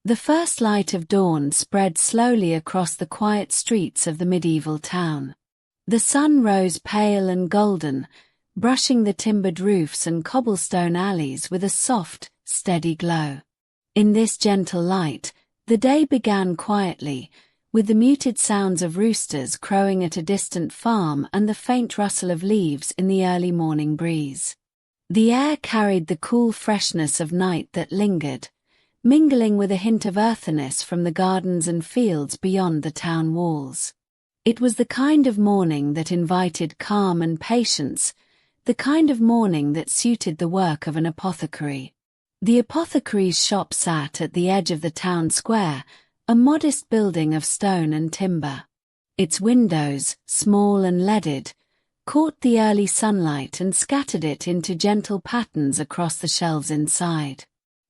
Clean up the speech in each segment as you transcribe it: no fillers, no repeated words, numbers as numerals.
The first light of dawn spread slowly across the quiet streets of the medieval town. The sun rose pale and golden, brushing the timbered roofs and cobblestone alleys with a soft, steady glow. In this gentle light, the day began quietly, with the muted sounds of roosters crowing at a distant farm and the faint rustle of leaves in the early morning breeze. The air carried the cool freshness of night that lingered, mingling with a hint of earthiness from the gardens and fields beyond the town walls. It was the kind of morning that invited calm and patience, the kind of morning that suited the work of an apothecary. The apothecary's shop sat at the edge of the town square, a modest building of stone and timber. Its windows, small and leaded, caught the early sunlight and scattered it into gentle patterns across the shelves inside.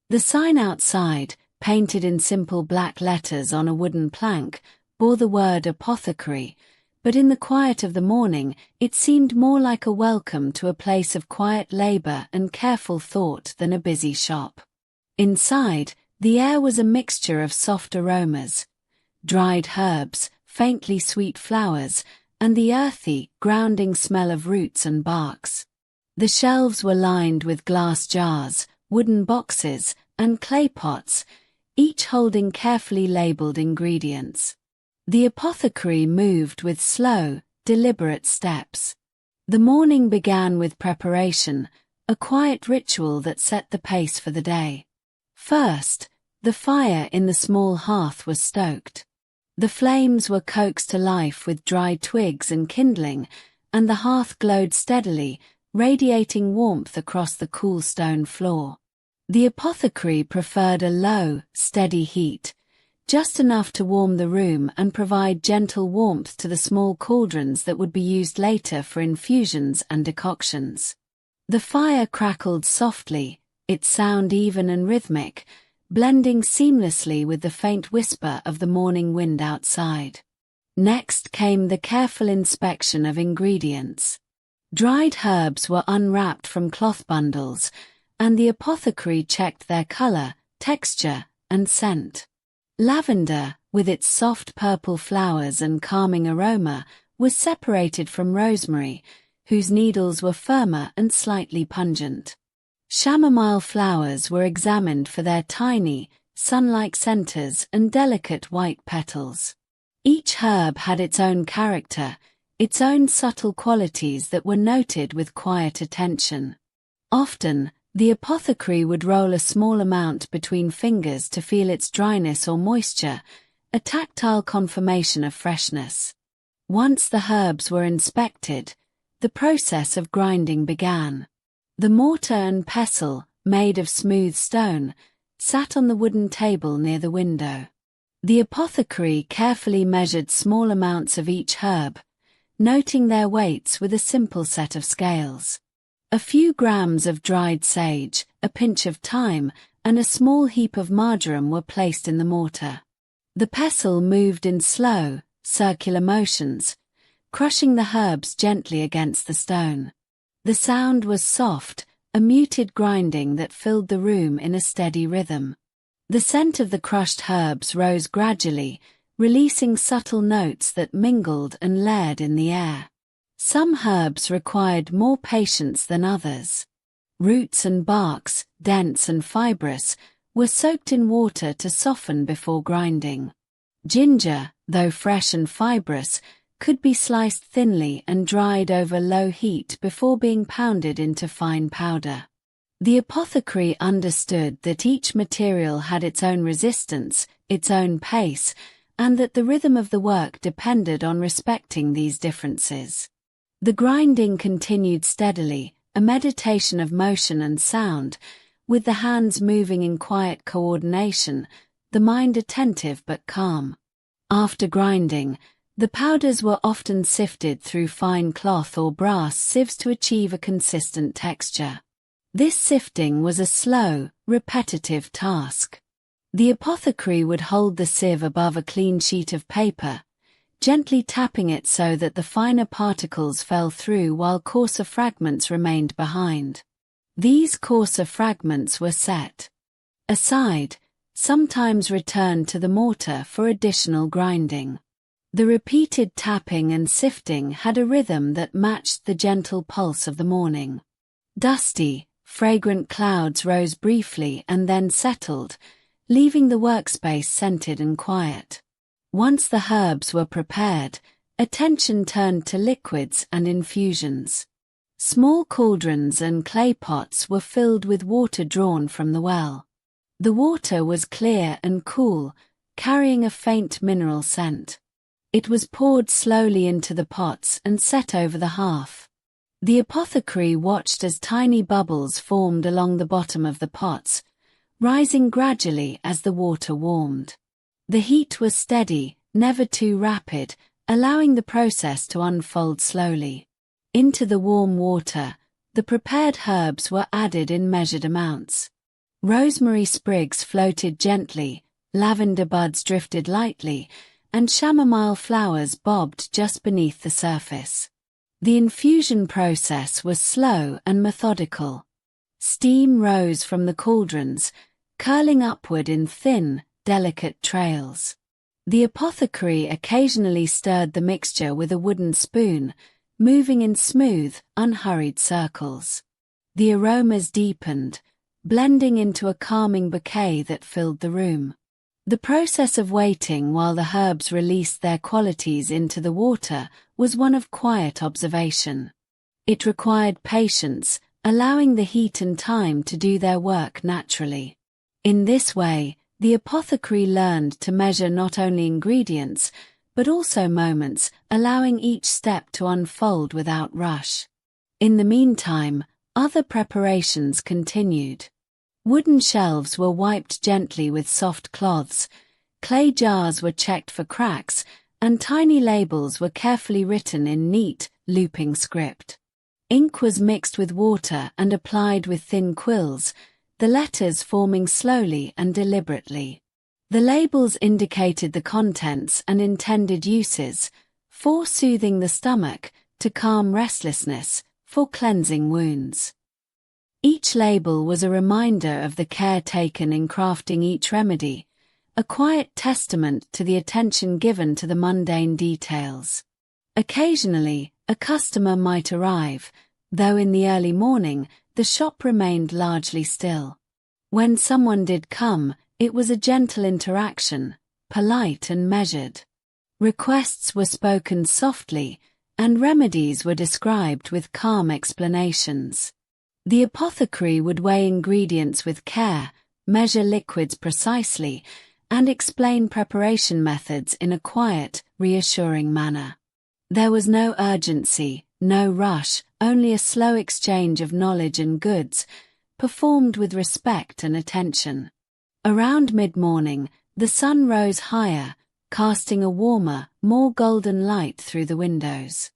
The sign outside, painted in simple black letters on a wooden plank, bore the word apothecary, but in the quiet of the morning it seemed more like a welcome to a place of quiet labor and careful thought than a busy shop. Inside, the air was a mixture of soft aromas, dried herbs, faintly sweet flowers, and the earthy, grounding smell of roots and barks. The shelves were lined with glass jars, wooden boxes, and clay pots, each holding carefully labeled ingredients. The apothecary moved with slow, deliberate steps. The morning began with preparation, a quiet ritual that set the pace for the day. First, the fire in the small hearth was stoked. The flames were coaxed to life with dry twigs and kindling, and the hearth glowed steadily, radiating warmth across the cool stone floor. The apothecary preferred a low, steady heat, just enough to warm the room and provide gentle warmth to the small cauldrons that would be used later for infusions and decoctions. The fire crackled softly, its sound even and rhythmic, blending seamlessly with the faint whisper of the morning wind outside. Next came the careful inspection of ingredients. Dried herbs were unwrapped from cloth bundles, and the apothecary checked their color, texture, and scent. Lavender, with its soft purple flowers and calming aroma, was separated from rosemary, whose needles were firmer and slightly pungent. Chamomile flowers were examined for their tiny, sun-like centers and delicate white petals. Each herb had its own character, its own subtle qualities that were noted with quiet attention. Often, the apothecary would roll a small amount between fingers to feel its dryness or moisture, a tactile confirmation of freshness. Once the herbs were inspected, the process of grinding began. The mortar and pestle, made of smooth stone, sat on the wooden table near the window. The apothecary carefully measured small amounts of each herb, noting their weights with a simple set of scales. A few grams of dried sage, a pinch of thyme, and a small heap of marjoram were placed in the mortar. The pestle moved in slow, circular motions, crushing the herbs gently against the stone. The sound was soft, a muted grinding that filled the room in a steady rhythm. The scent of the crushed herbs rose gradually, releasing subtle notes that mingled and layered in the air. Some herbs required more patience than others. Roots and barks, dense and fibrous, were soaked in water to soften before grinding. Ginger, though fresh and fibrous, could be sliced thinly and dried over low heat before being pounded into fine powder. The apothecary understood that each material had its own resistance, its own pace, and that the rhythm of the work depended on respecting these differences. The grinding continued steadily, a meditation of motion and sound, with the hands moving in quiet coordination, the mind attentive but calm. After grinding, the powders were often sifted through fine cloth or brass sieves to achieve a consistent texture. This sifting was a slow, repetitive task. The apothecary would hold the sieve above a clean sheet of paper, gently tapping it so that the finer particles fell through while coarser fragments remained behind. These coarser fragments were set aside, sometimes returned to the mortar for additional grinding. The repeated tapping and sifting had a rhythm that matched the gentle pulse of the morning. Dusty, fragrant clouds rose briefly and then settled, leaving the workspace scented and quiet. Once the herbs were prepared, attention turned to liquids and infusions. Small cauldrons and clay pots were filled with water drawn from the well. The water was clear and cool, carrying a faint mineral scent. It was poured slowly into the pots and set over the hearth. The apothecary watched as tiny bubbles formed along the bottom of the pots, rising gradually as the water warmed. The heat was steady, never too rapid, allowing the process to unfold slowly. Into the warm water, the prepared herbs were added in measured amounts. Rosemary sprigs floated gently, lavender buds drifted lightly, and chamomile flowers bobbed just beneath the surface. The infusion process was slow and methodical. Steam rose from the cauldrons, curling upward in thin, delicate trails. The apothecary occasionally stirred the mixture with a wooden spoon, moving in smooth, unhurried circles. The aromas deepened, blending into a calming bouquet that filled the room. The process of waiting while the herbs released their qualities into the water was one of quiet observation. It required patience, allowing the heat and time to do their work naturally. In this way, the apothecary learned to measure not only ingredients, but also moments, allowing each step to unfold without rush. In the meantime, other preparations continued. Wooden shelves were wiped gently with soft cloths, clay jars were checked for cracks, and tiny labels were carefully written in neat, looping script. Ink was mixed with water and applied with thin quills, the letters forming slowly and deliberately. The labels indicated the contents and intended uses, for soothing the stomach, to calm restlessness, for cleansing wounds. Each label was a reminder of the care taken in crafting each remedy, a quiet testament to the attention given to the mundane details. Occasionally, a customer might arrive, though in the early morning, the shop remained largely still. When someone did come, it was a gentle interaction, polite and measured. Requests were spoken softly, and remedies were described with calm explanations. The apothecary would weigh ingredients with care, measure liquids precisely, and explain preparation methods in a quiet, reassuring manner. There was no urgency, no rush, only a slow exchange of knowledge and goods, performed with respect and attention. Around mid-morning, the sun rose higher, casting a warmer, more golden light through the windows.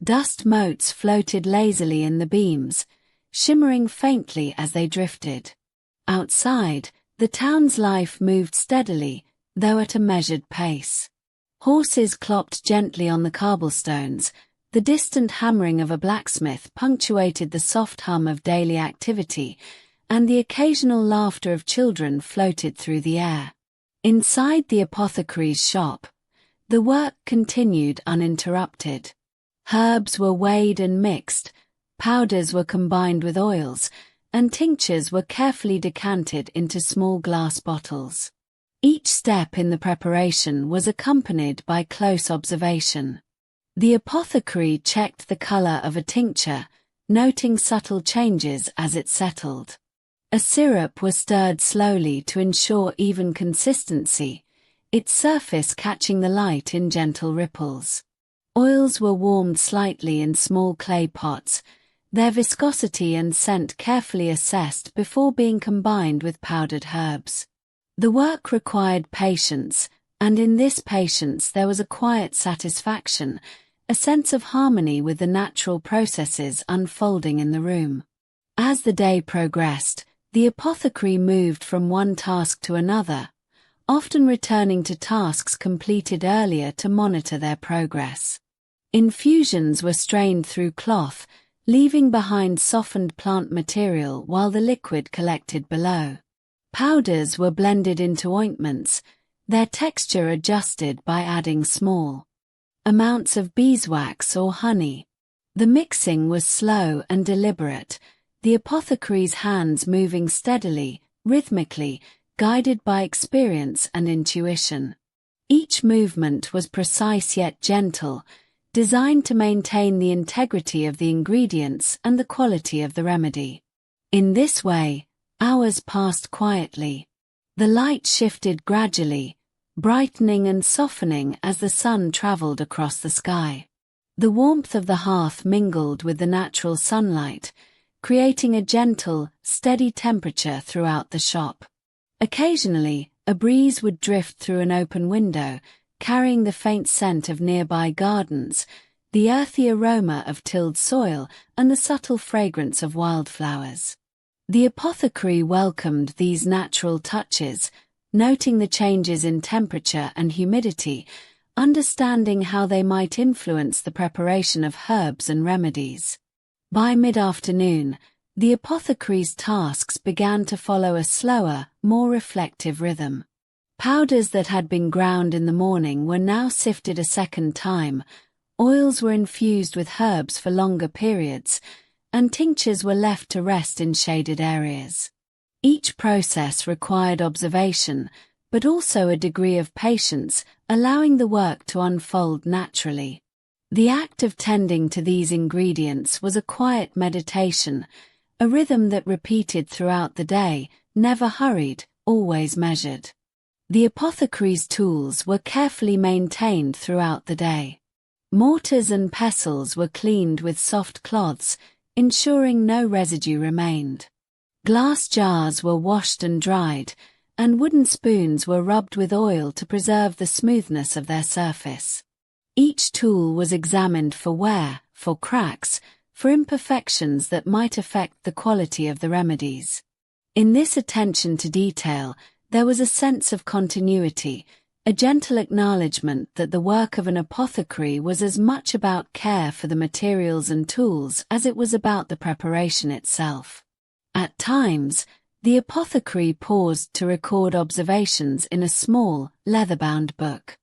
Dust motes floated lazily in the beams, shimmering faintly as they drifted. Outside, the town's life moved steadily, though at a measured pace. Horses clopped gently on the cobblestones, the distant hammering of a blacksmith punctuated the soft hum of daily activity, and the occasional laughter of children floated through the air. Inside the apothecary's shop, the work continued uninterrupted. Herbs were weighed and mixed, powders were combined with oils, and tinctures were carefully decanted into small glass bottles. Each step in the preparation was accompanied by close observation. The apothecary checked the color of a tincture, noting subtle changes as it settled. A syrup was stirred slowly to ensure even consistency, its surface catching the light in gentle ripples. Oils were warmed slightly in small clay pots, their viscosity and scent carefully assessed before being combined with powdered herbs. The work required patience, and in this patience there was a quiet satisfaction, a sense of harmony with the natural processes unfolding in the room. As the day progressed, the apothecary moved from one task to another, often returning to tasks completed earlier to monitor their progress. Infusions were strained through cloth, leaving behind softened plant material while the liquid collected below. Powders were blended into ointments, their texture adjusted by adding small amounts of beeswax or honey. The mixing was slow and deliberate, the apothecary's hands moving steadily, rhythmically, guided by experience and intuition. Each movement was precise yet gentle, designed to maintain the integrity of the ingredients and the quality of the remedy. In this way, hours passed quietly. The light shifted gradually, brightening and softening as the sun traveled across the sky. The warmth of the hearth mingled with the natural sunlight, creating a gentle, steady temperature throughout the shop. Occasionally, a breeze would drift through an open window, carrying the faint scent of nearby gardens, the earthy aroma of tilled soil, and the subtle fragrance of wildflowers. The apothecary welcomed these natural touches, noting the changes in temperature and humidity, understanding how they might influence the preparation of herbs and remedies. By mid-afternoon, the apothecary's tasks began to follow a slower, more reflective rhythm. Powders that had been ground in the morning were now sifted a second time, oils were infused with herbs for longer periods, and tinctures were left to rest in shaded areas. Each process required observation, but also a degree of patience, allowing the work to unfold naturally. The act of tending to these ingredients was a quiet meditation, a rhythm that repeated throughout the day, never hurried, always measured. The apothecary's tools were carefully maintained throughout the day. Mortars and pestles were cleaned with soft cloths, ensuring no residue remained. Glass jars were washed and dried, and wooden spoons were rubbed with oil to preserve the smoothness of their surface. Each tool was examined for wear, for cracks, for imperfections that might affect the quality of the remedies. In this attention to detail, there was a sense of continuity, a gentle acknowledgement that the work of an apothecary was as much about care for the materials and tools as it was about the preparation itself. At times, the apothecary paused to record observations in a small, leather-bound book.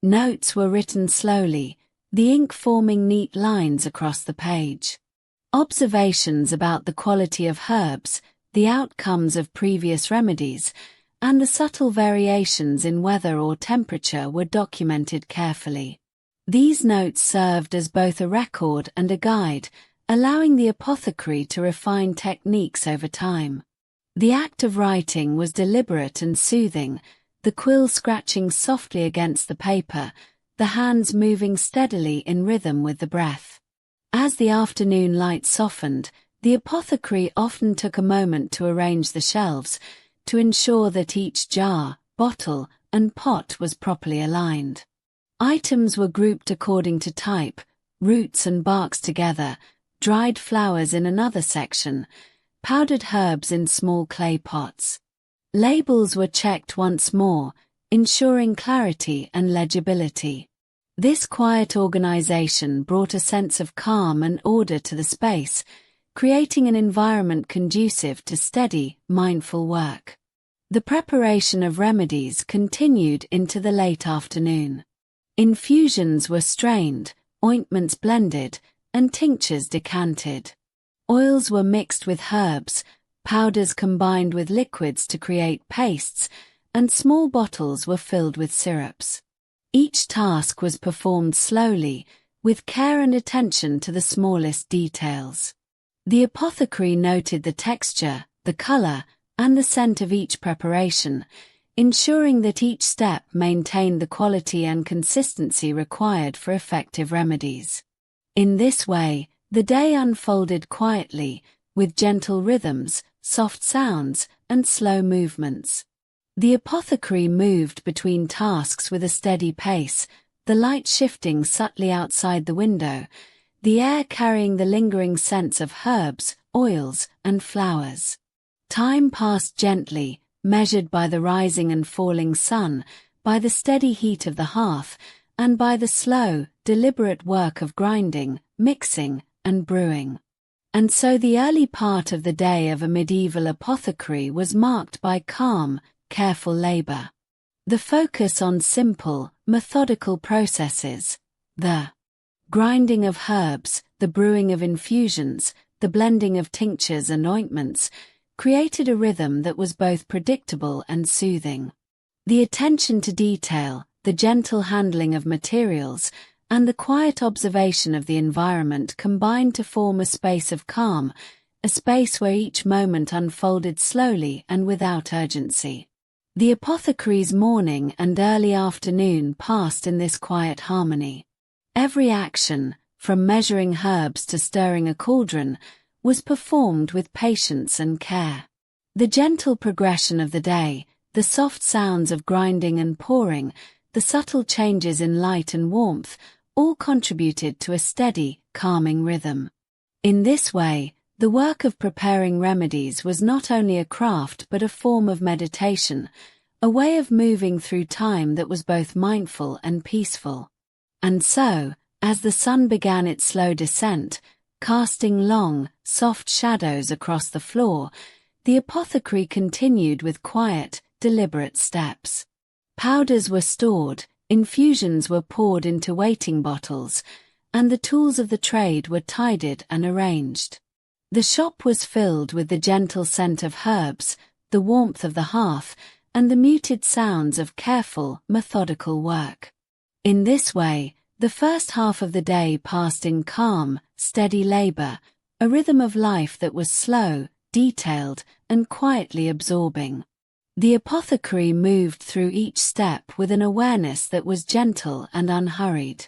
Notes were written slowly, the ink forming neat lines across the page. Observations about the quality of herbs, the outcomes of previous remedies, and the subtle variations in weather or temperature were documented carefully. These notes served as both a record and a guide, allowing the apothecary to refine techniques over time. The act of writing was deliberate and soothing, the quill scratching softly against the paper, the hands moving steadily in rhythm with the breath. As the afternoon light softened, the apothecary often took a moment to arrange the shelves, to ensure that each jar, bottle, and pot was properly aligned. Items were grouped according to type, roots and barks together, dried flowers in another section, powdered herbs in small clay pots. Labels were checked once more, ensuring clarity and legibility. This quiet organization brought a sense of calm and order to the space, creating an environment conducive to steady, mindful work. The preparation of remedies continued into the late afternoon. Infusions were strained, ointments blended, and tinctures decanted. Oils were mixed with herbs, powders combined with liquids to create pastes, and small bottles were filled with syrups. Each task was performed slowly, with care and attention to the smallest details. The apothecary noted the texture, the color, and the scent of each preparation, ensuring that each step maintained the quality and consistency required for effective remedies. In this way, the day unfolded quietly, with gentle rhythms, soft sounds, and slow movements. The apothecary moved between tasks with a steady pace, the light shifting subtly outside the window, the air carrying the lingering scents of herbs, oils, and flowers. Time passed gently, measured by the rising and falling sun, by the steady heat of the hearth, and by the slow, deliberate work of grinding, mixing, and brewing. And so the early part of the day of a medieval apothecary was marked by calm, careful labor. The focus on simple, methodical processes, the grinding of herbs, the brewing of infusions, the blending of tinctures and ointments, created a rhythm that was both predictable and soothing. The attention to detail, the gentle handling of materials, and the quiet observation of the environment combined to form a space of calm, a space where each moment unfolded slowly and without urgency. The apothecary's morning and early afternoon passed in this quiet harmony. Every action, from measuring herbs to stirring a cauldron, was performed with patience and care. The gentle progression of the day, the soft sounds of grinding and pouring, the subtle changes in light and warmth, all contributed to a steady, calming rhythm. In this way, the work of preparing remedies was not only a craft but a form of meditation, a way of moving through time that was both mindful and peaceful. And so, as the sun began its slow descent, casting long, soft shadows across the floor, the apothecary continued with quiet, deliberate steps. Powders were stored, infusions were poured into waiting bottles, and the tools of the trade were tidied and arranged. The shop was filled with the gentle scent of herbs, the warmth of the hearth, and the muted sounds of careful, methodical work. In this way, the first half of the day passed in calm, steady labor, a rhythm of life that was slow, detailed, and quietly absorbing. The apothecary moved through each step with an awareness that was gentle and unhurried.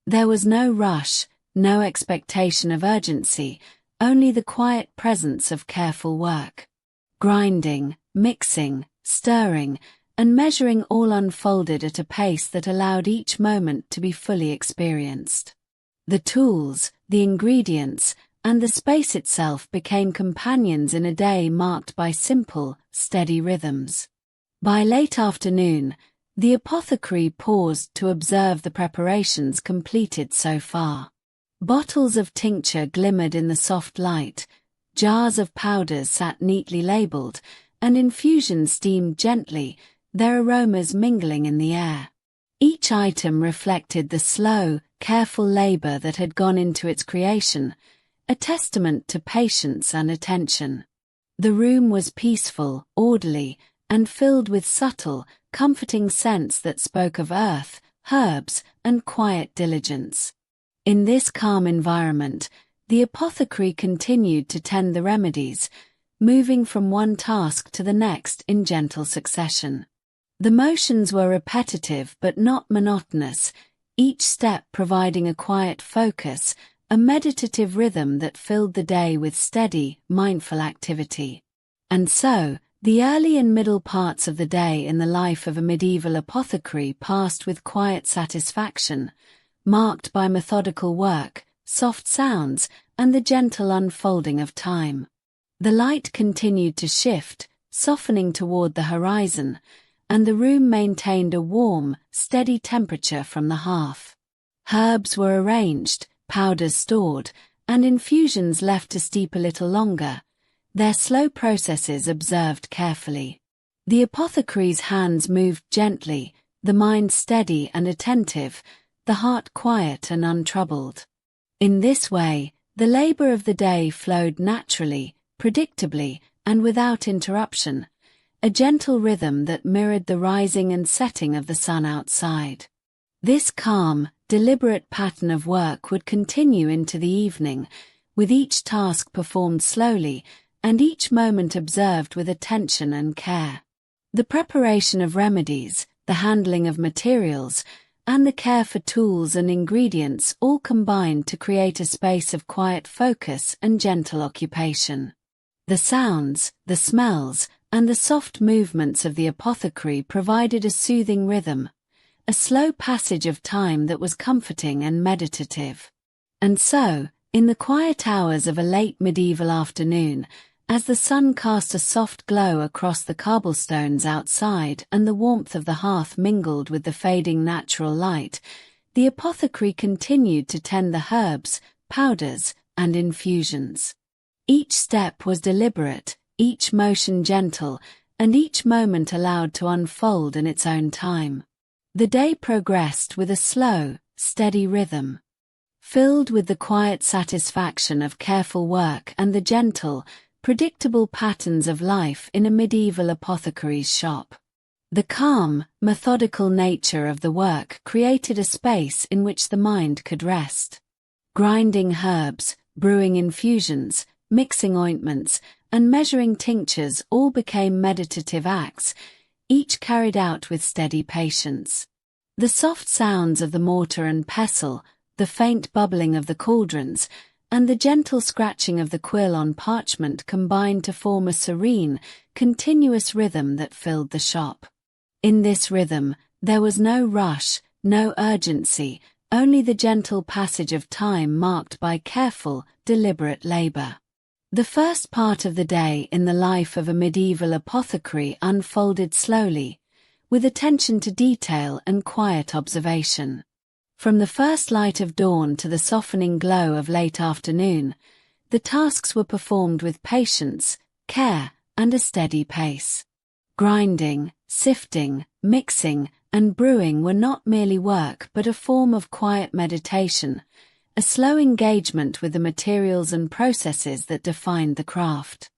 There was no rush, no expectation of urgency, only the quiet presence of careful work. Grinding, mixing, stirring, and measuring all unfolded at a pace that allowed each moment to be fully experienced. The tools, the ingredients, and the space itself became companions in a day marked by simple, steady rhythms. By late afternoon, the apothecary paused to observe the preparations completed so far. Bottles of tincture glimmered in the soft light, jars of powders sat neatly labeled, and infusions steamed gently, their aromas mingling in the air. Each item reflected the slow, careful labor that had gone into its creation, a testament to patience and attention. The room was peaceful, orderly, and filled with subtle, comforting scents that spoke of earth, herbs, and quiet diligence. In this calm environment, the apothecary continued to tend the remedies, moving from one task to the next in gentle succession. The motions were repetitive but not monotonous, each step providing a quiet focus, a meditative rhythm that filled the day with steady, mindful activity. And so, the early and middle parts of the day in the life of a medieval apothecary passed with quiet satisfaction, marked by methodical work, soft sounds, and the gentle unfolding of time. The light continued to shift, softening toward the horizon, and the room maintained a warm, steady temperature from the hearth. Herbs were arranged, powders stored, and infusions left to steep a little longer, their slow processes observed carefully. The apothecary's hands moved gently, the mind steady and attentive, the heart quiet and untroubled. In this way, the labor of the day flowed naturally, predictably, and without interruption, a gentle rhythm that mirrored the rising and setting of the sun outside. This calm, deliberate pattern of work would continue into the evening, with each task performed slowly, and each moment observed with attention and care. The preparation of remedies, the handling of materials, and the care for tools and ingredients all combined to create a space of quiet focus and gentle occupation. The sounds, the smells, and the soft movements of the apothecary provided a soothing rhythm, a slow passage of time that was comforting and meditative. And so, in the quiet hours of a late medieval afternoon, as the sun cast a soft glow across the cobblestones outside and the warmth of the hearth mingled with the fading natural light, the apothecary continued to tend the herbs, powders, and infusions. Each step was deliberate, each motion gentle, and each moment allowed to unfold in its own time. The day progressed with a slow, steady rhythm, filled with the quiet satisfaction of careful work and the gentle, predictable patterns of life in a medieval apothecary's shop. The calm, methodical nature of the work created a space in which the mind could rest. Grinding herbs, brewing infusions, mixing ointments, and measuring tinctures all became meditative acts, each carried out with steady patience. The soft sounds of the mortar and pestle, the faint bubbling of the cauldrons, and the gentle scratching of the quill on parchment combined to form a serene, continuous rhythm that filled the shop. In this rhythm, there was no rush, no urgency, only the gentle passage of time marked by careful, deliberate labor. The first part of the day in the life of a medieval apothecary unfolded slowly, with attention to detail and quiet observation. From the first light of dawn to the softening glow of late afternoon, the tasks were performed with patience, care, and a steady pace. Grinding, sifting, mixing, and brewing were not merely work but a form of quiet meditation, a slow engagement with the materials and processes that defined the craft.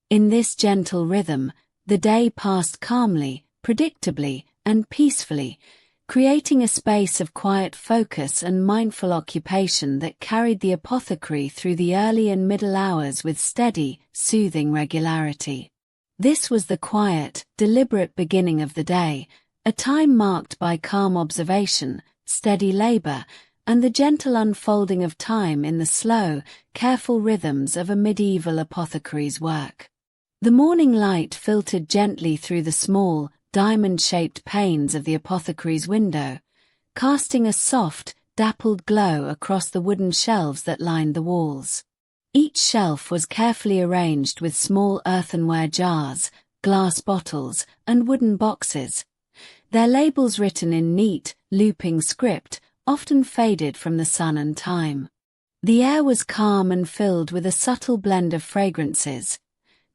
In this gentle rhythm, the day passed calmly, predictably, and peacefully, creating a space of quiet focus and mindful occupation that carried the apothecary through the early and middle hours with steady, soothing regularity. This was the quiet, deliberate beginning of the day, a time marked by calm observation, steady labor, and the gentle unfolding of time in the slow, careful rhythms of a medieval apothecary's work. The morning light filtered gently through the small, diamond-shaped panes of the apothecary's window, casting a soft, dappled glow across the wooden shelves that lined the walls. Each shelf was carefully arranged with small earthenware jars, glass bottles, and wooden boxes, their labels written in neat, looping script, often faded from the sun and time. The air was calm and filled with a subtle blend of fragrances: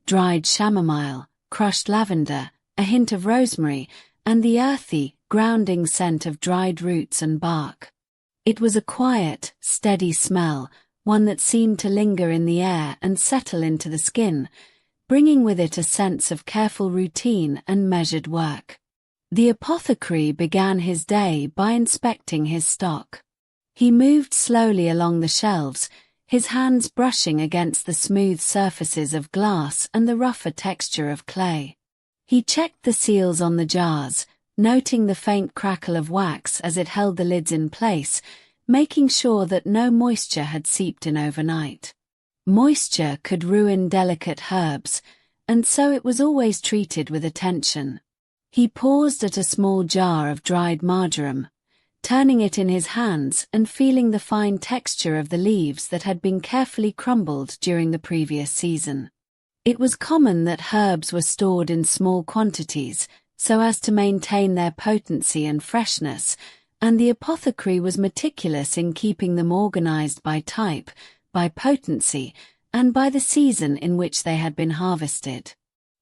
dried chamomile, crushed lavender, a hint of rosemary, and the earthy, grounding scent of dried roots and bark. It was a quiet, steady smell, one that seemed to linger in the air and settle into the skin, bringing with it a sense of careful routine and measured work. The apothecary began his day by inspecting his stock. He moved slowly along the shelves, his hands brushing against the smooth surfaces of glass and the rougher texture of clay. He checked the seals on the jars, noting the faint crackle of wax as it held the lids in place, making sure that no moisture had seeped in overnight. Moisture could ruin delicate herbs, and so it was always treated with attention. He paused at a small jar of dried marjoram, turning it in his hands and feeling the fine texture of the leaves that had been carefully crumbled during the previous season. It was common that herbs were stored in small quantities, so as to maintain their potency and freshness, and the apothecary was meticulous in keeping them organized by type, by potency, and by the season in which they had been harvested.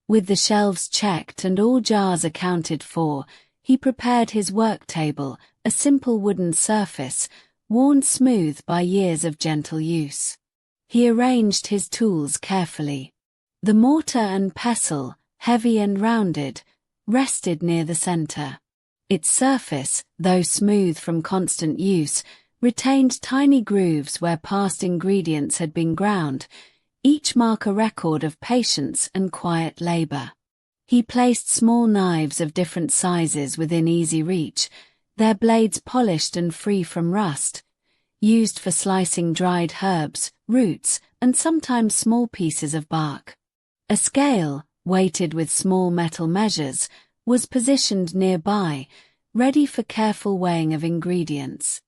With the shelves checked and all jars accounted for, he prepared his work table, a simple wooden surface, worn smooth by years of gentle use. He arranged his tools carefully. The mortar and pestle, heavy and rounded, rested near the center. Its surface, though smooth from constant use, retained tiny grooves where past ingredients had been ground, each mark a record of patience and quiet labor. He placed small knives of different sizes within easy reach, their blades polished and free from rust, used for slicing dried herbs, roots, and sometimes small pieces of bark. A scale, weighted with small metal measures, was positioned nearby, ready for careful weighing of ingredients.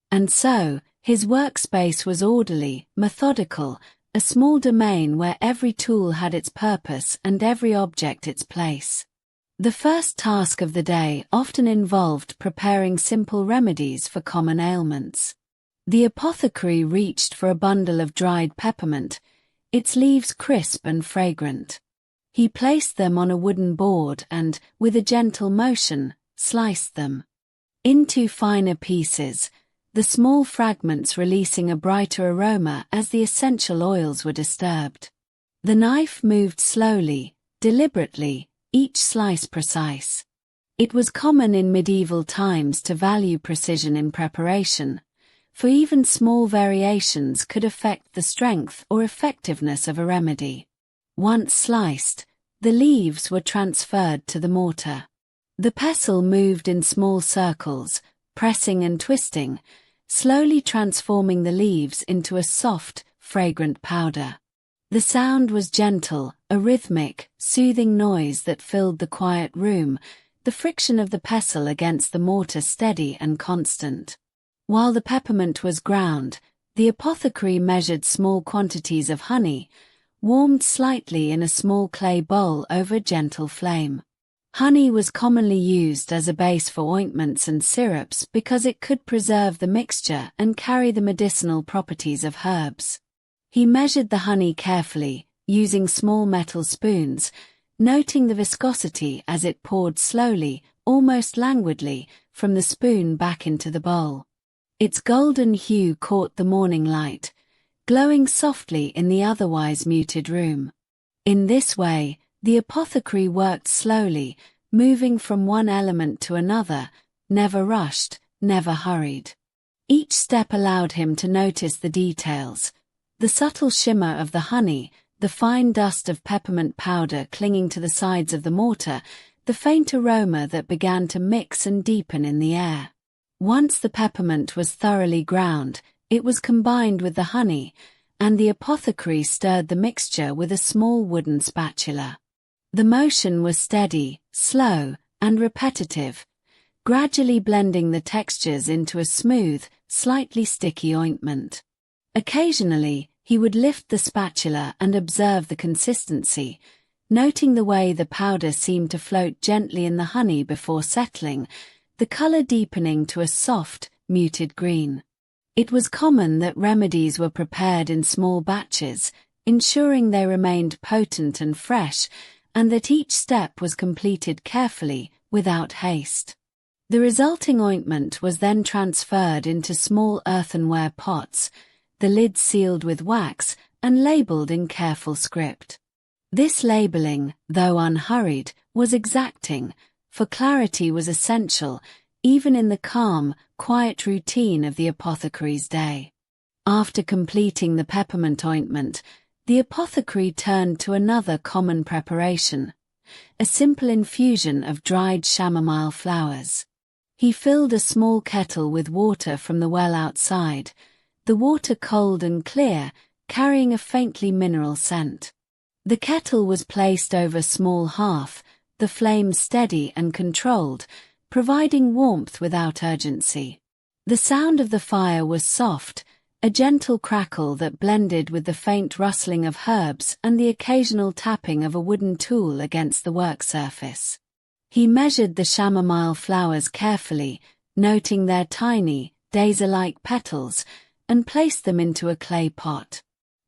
And so, his workspace was orderly, methodical, a small domain where every tool had its purpose and every object its place. The first task of the day often involved preparing simple remedies for common ailments. The apothecary reached for a bundle of dried peppermint, its leaves crisp and fragrant. He placed them on a wooden board and, with a gentle motion, sliced them into finer pieces, the small fragments releasing a brighter aroma as the essential oils were disturbed. The knife moved slowly, deliberately, each slice precise. It was common in medieval times to value precision in preparation, for even small variations could affect the strength or effectiveness of a remedy. Once sliced, the leaves were transferred to the mortar. The pestle moved in small circles, pressing and twisting, slowly transforming the leaves into a soft, fragrant powder. The sound was gentle, a rhythmic, soothing noise that filled the quiet room, the friction of the pestle against the mortar steady and constant. While the peppermint was ground, the apothecary measured small quantities of honey, warmed slightly in a small clay bowl over a gentle flame. Honey was commonly used as a base for ointments and syrups because it could preserve the mixture and carry the medicinal properties of herbs. He measured the honey carefully, using small metal spoons, noting the viscosity as it poured slowly, almost languidly, from the spoon back into the bowl. Its golden hue caught the morning light, glowing softly in the otherwise muted room. In this way, the apothecary worked slowly, moving from one element to another, never rushed, never hurried. Each step allowed him to notice the details, the subtle shimmer of the honey, the fine dust of peppermint powder clinging to the sides of the mortar, the faint aroma that began to mix and deepen in the air. Once the peppermint was thoroughly ground, it was combined with the honey, and the apothecary stirred the mixture with a small wooden spatula. The motion was steady, slow, and repetitive, gradually blending the textures into a smooth, slightly sticky ointment. Occasionally, he would lift the spatula and observe the consistency, noting the way the powder seemed to float gently in the honey before settling, the color deepening to a soft, muted green. It was common that remedies were prepared in small batches, ensuring they remained potent and fresh, and that each step was completed carefully, without haste. The resulting ointment was then transferred into small earthenware pots, the lids sealed with wax, and labeled in careful script. This labeling, though unhurried, was exacting, for clarity was essential, even in the calm, quiet routine of the apothecary's day. After completing the peppermint ointment, the apothecary turned to another common preparation, a simple infusion of dried chamomile flowers. He filled a small kettle with water from the well outside, the water cold and clear, carrying a faintly mineral scent. The kettle was placed over a small hearth, the flame steady and controlled, providing warmth without urgency. The sound of the fire was soft, a gentle crackle that blended with the faint rustling of herbs and the occasional tapping of a wooden tool against the work surface. He measured the chamomile flowers carefully, noting their tiny, daisy-like petals, and placed them into a clay pot.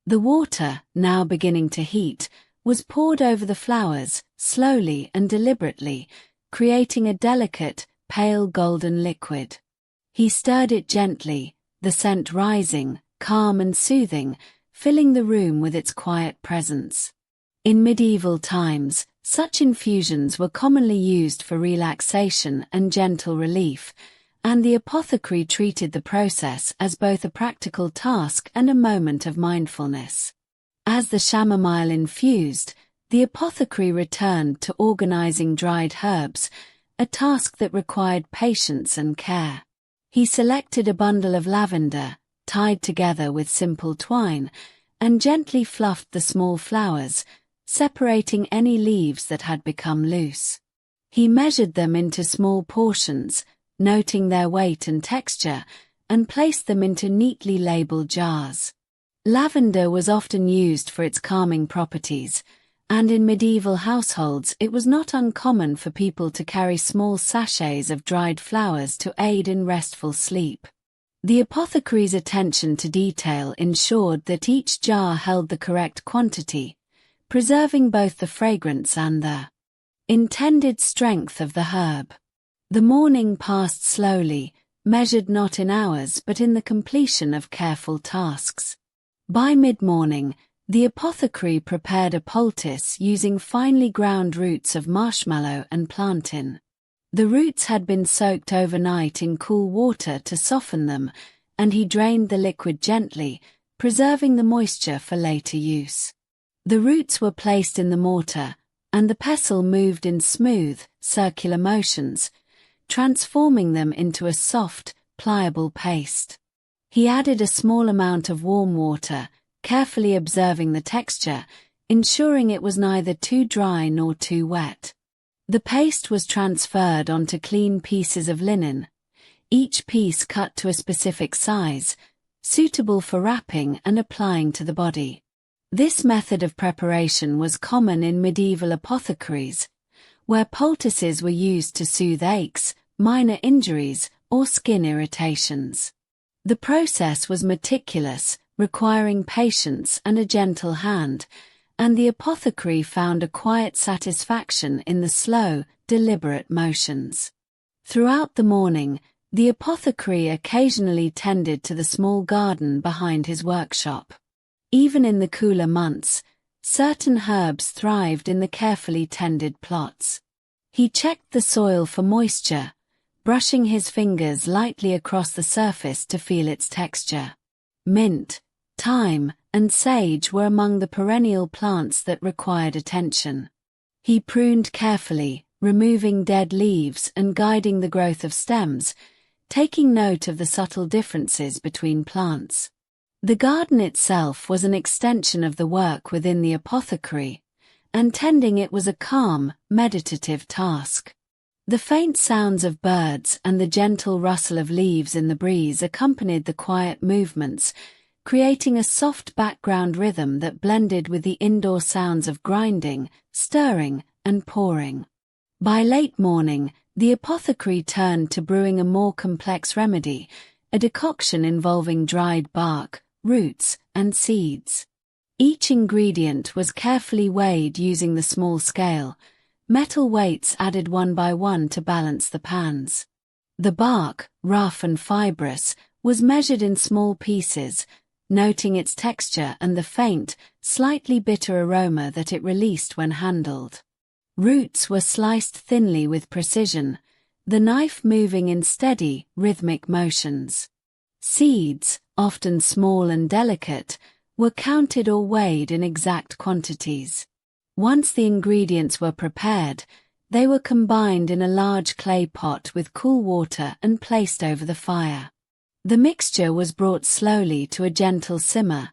The water, now beginning to heat, was poured over the flowers, slowly and deliberately, creating a delicate, pale golden liquid. He stirred it gently, the scent rising, calm and soothing, filling the room with its quiet presence. In medieval times, such infusions were commonly used for relaxation and gentle relief, and the apothecary treated the process as both a practical task and a moment of mindfulness. As the chamomile infused, the apothecary returned to organizing dried herbs, a task that required patience and care. He selected a bundle of lavender, tied together with simple twine, and gently fluffed the small flowers, separating any leaves that had become loose. He measured them into small portions, noting their weight and texture, and placed them into neatly labeled jars. Lavender was often used for its calming properties, and in medieval households it was not uncommon for people to carry small sachets of dried flowers to aid in restful sleep. The apothecary's attention to detail ensured that each jar held the correct quantity, preserving both the fragrance and the intended strength of the herb. The morning passed slowly, measured not in hours but in the completion of careful tasks. By mid-morning, the apothecary prepared a poultice using finely ground roots of marshmallow and plantain. The roots had been soaked overnight in cool water to soften them, and he drained the liquid gently, preserving the moisture for later use. The roots were placed in the mortar, and the pestle moved in smooth, circular motions, transforming them into a soft, pliable paste. He added a small amount of warm water, carefully observing the texture, ensuring it was neither too dry nor too wet. The paste was transferred onto clean pieces of linen, each piece cut to a specific size, suitable for wrapping and applying to the body. This method of preparation was common in medieval apothecaries, where poultices were used to soothe aches, minor injuries, or skin irritations. The process was meticulous, requiring patience and a gentle hand, and the apothecary found a quiet satisfaction in the slow, deliberate motions. Throughout the morning, the apothecary occasionally tended to the small garden behind his workshop. Even in the cooler months, certain herbs thrived in the carefully tended plots. He checked the soil for moisture, brushing his fingers lightly across the surface to feel its texture. Mint, thyme, and sage were among the perennial plants that required attention. He pruned carefully, removing dead leaves and guiding the growth of stems, taking note of the subtle differences between plants. The garden itself was an extension of the work within the apothecary, and tending it was a calm, meditative task. The faint sounds of birds and the gentle rustle of leaves in the breeze accompanied the quiet movements, creating a soft background rhythm that blended with the indoor sounds of grinding, stirring, and pouring. By late morning, the apothecary turned to brewing a more complex remedy, a decoction involving dried bark, roots, and seeds. Each ingredient was carefully weighed using the small scale, metal weights added one by one to balance the pans. The bark, rough and fibrous, was measured in small pieces, noting its texture and the faint, slightly bitter aroma that it released when handled. Roots were sliced thinly with precision, the knife moving in steady, rhythmic motions. Seeds, often small and delicate, were counted or weighed in exact quantities. Once the ingredients were prepared, they were combined in a large clay pot with cool water and placed over the fire. The mixture was brought slowly to a gentle simmer,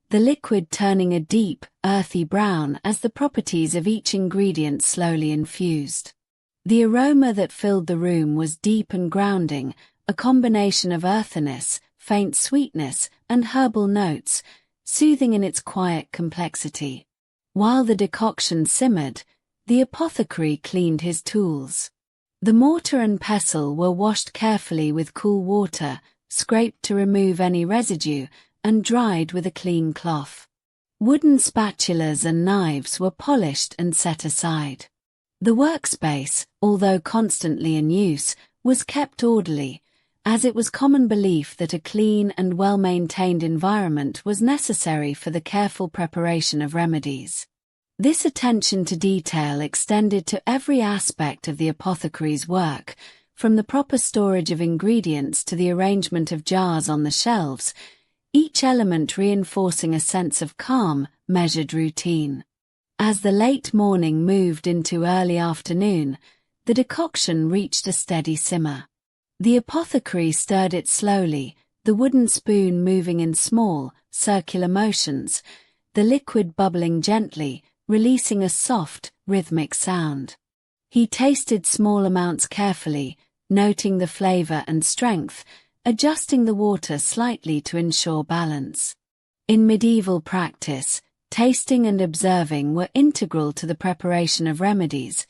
the liquid turning a deep, earthy brown as the properties of each ingredient slowly infused. The aroma that filled the room was deep and grounding, a combination of earthiness, faint sweetness, and herbal notes, soothing in its quiet complexity. While the decoction simmered, the apothecary cleaned his tools. The mortar and pestle were washed carefully with cool water, scraped to remove any residue, and dried with a clean cloth. Wooden spatulas and knives were polished and set aside. The workspace, although constantly in use, was kept orderly, as it was common belief that a clean and well-maintained environment was necessary for the careful preparation of remedies. This attention to detail extended to every aspect of the apothecary's work, from the proper storage of ingredients to the arrangement of jars on the shelves, each element reinforcing a sense of calm, measured routine. As the late morning moved into early afternoon, the decoction reached a steady simmer. The apothecary stirred it slowly, the wooden spoon moving in small, circular motions, the liquid bubbling gently, releasing a soft, rhythmic sound. He tasted small amounts carefully, noting the flavor and strength, adjusting the water slightly to ensure balance. In medieval practice, tasting and observing were integral to the preparation of remedies,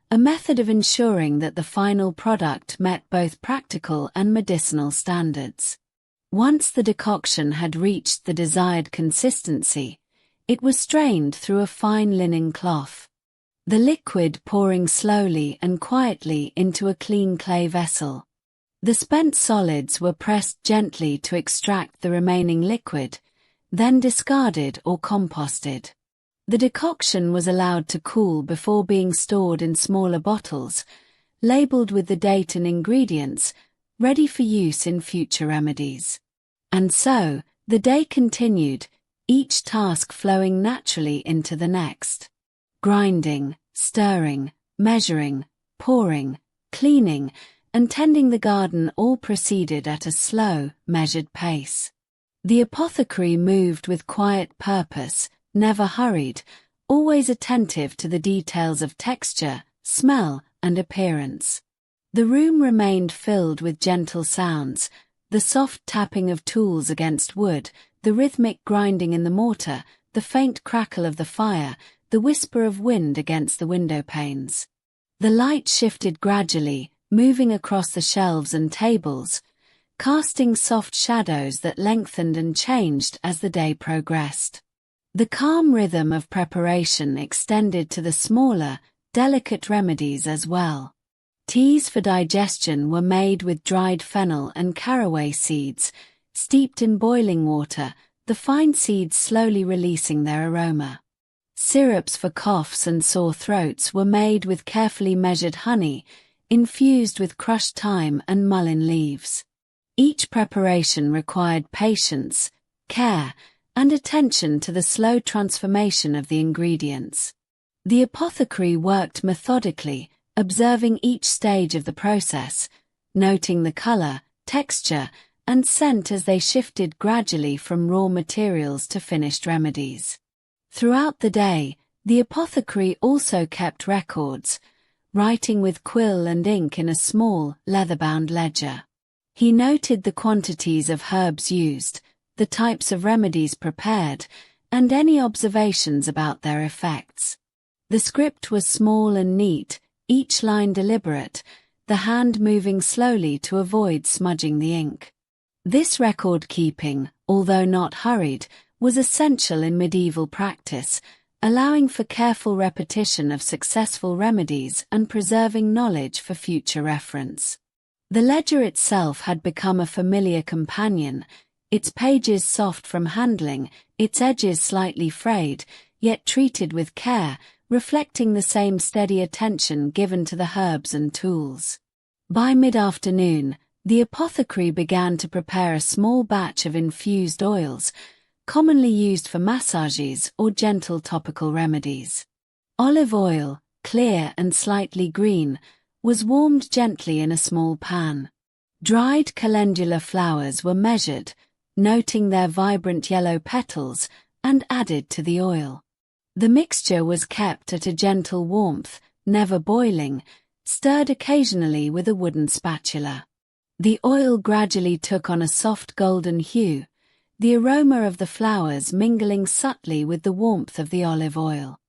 a method of ensuring that the final product met both practical and medicinal standards. Once the decoction had reached the desired consistency, it was strained through a fine linen cloth. The liquid pouring slowly and quietly into a clean clay vessel. The spent solids were pressed gently to extract the remaining liquid, then discarded or composted. The decoction was allowed to cool before being stored in smaller bottles, labeled with the date and ingredients, ready for use in future remedies. And so, the day continued, each task flowing naturally into the next. Grinding, stirring, measuring, pouring, cleaning, and tending the garden all proceeded at a slow, measured pace. The apothecary moved with quiet purpose, never hurried, always attentive to the details of texture, smell, and appearance. The room remained filled with gentle sounds, the soft tapping of tools against wood, the rhythmic grinding in the mortar, the faint crackle of the fire, the whisper of wind against the window panes. The light shifted gradually, moving across the shelves and tables, casting soft shadows that lengthened and changed as the day progressed. The calm rhythm of preparation extended to the smaller, delicate remedies as well. Teas for digestion were made with dried fennel and caraway seeds, steeped in boiling water, the fine seeds slowly releasing their aroma. Syrups for coughs and sore throats were made with carefully measured honey, infused with crushed thyme and mullein leaves. Each preparation required patience, care, and attention to the slow transformation of the ingredients. The apothecary worked methodically, observing each stage of the process, noting the color, texture, and scent as they shifted gradually from raw materials to finished remedies. Throughout the day, the apothecary also kept records, writing with quill and ink in a small, leather-bound ledger. He noted the quantities of herbs used, the types of remedies prepared, and any observations about their effects. The script was small and neat, each line deliberate, the hand moving slowly to avoid smudging the ink. This record-keeping, although not hurried, was essential in medieval practice, allowing for careful repetition of successful remedies and preserving knowledge for future reference. The ledger itself had become a familiar companion, its pages soft from handling, its edges slightly frayed, yet treated with care, reflecting the same steady attention given to the herbs and tools. By mid-afternoon, the apothecary began to prepare a small batch of infused oils, commonly used for massages or gentle topical remedies. Olive oil, clear and slightly green, was warmed gently in a small pan. Dried calendula flowers were measured, noting their vibrant yellow petals, and added to the oil. The mixture was kept at a gentle warmth, never boiling, stirred occasionally with a wooden spatula. The oil gradually took on a soft golden hue, the aroma of the flowers mingling subtly with the warmth of the olive oil.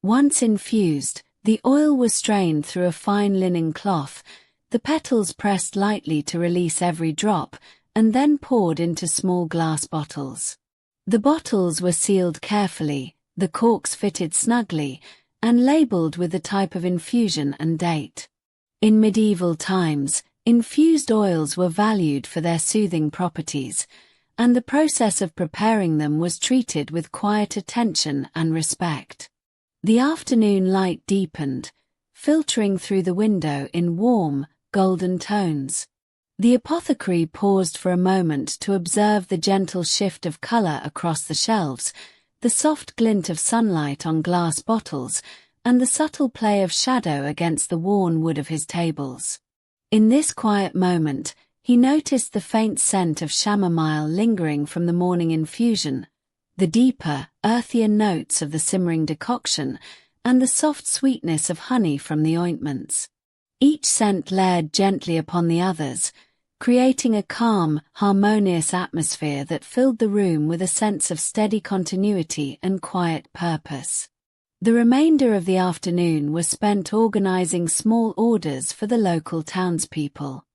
Once infused, the oil was strained through a fine linen cloth, the petals pressed lightly to release every drop, and then poured into small glass bottles. The bottles were sealed carefully, the corks fitted snugly, and labeled with the type of infusion and date. In medieval times, infused oils were valued for their soothing properties, and the process of preparing them was treated with quiet attention and respect. The afternoon light deepened, filtering through the window in warm, golden tones. The apothecary paused for a moment to observe the gentle shift of color across the shelves, the soft glint of sunlight on glass bottles, and the subtle play of shadow against the worn wood of his tables. In this quiet moment, he noticed the faint scent of chamomile lingering from the morning infusion, the deeper, earthier notes of the simmering decoction, and the soft sweetness of honey from the ointments. Each scent layered gently upon the others, creating a calm, harmonious atmosphere that filled the room with a sense of steady continuity and quiet purpose. The remainder of the afternoon was spent organizing small orders for the local townspeople.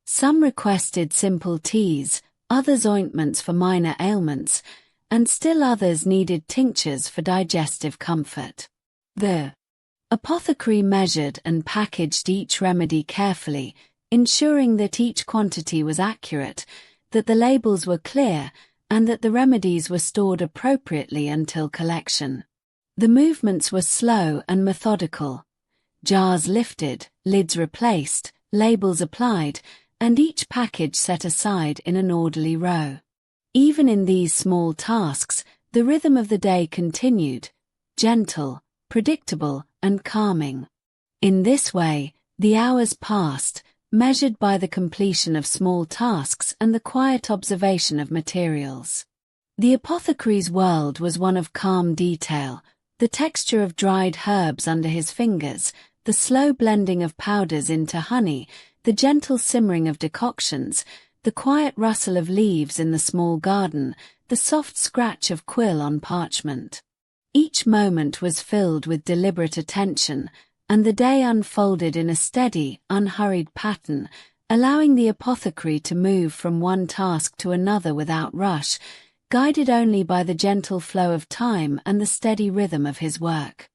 Some requested simple teas, others ointments for minor ailments, and still others needed tinctures for digestive comfort. The apothecary measured and packaged each remedy carefully, ensuring that each quantity was accurate, that the labels were clear, and that the remedies were stored appropriately until collection. The movements were slow and methodical. Jars lifted, lids replaced, labels applied, and each package set aside in an orderly row. Even in these small tasks, the rhythm of the day continued, gentle, predictable, and calming. In this way, the hours passed, measured by the completion of small tasks and the quiet observation of materials. The apothecary's world was one of calm detail, the texture of dried herbs under his fingers, the slow blending of powders into honey, the gentle simmering of decoctions, the quiet rustle of leaves in the small garden, the soft scratch of quill on parchment. Each moment was filled with deliberate attention, and the day unfolded in a steady, unhurried pattern, allowing the apothecary to move from one task to another without rush, guided only by the gentle flow of time and the steady rhythm of his work.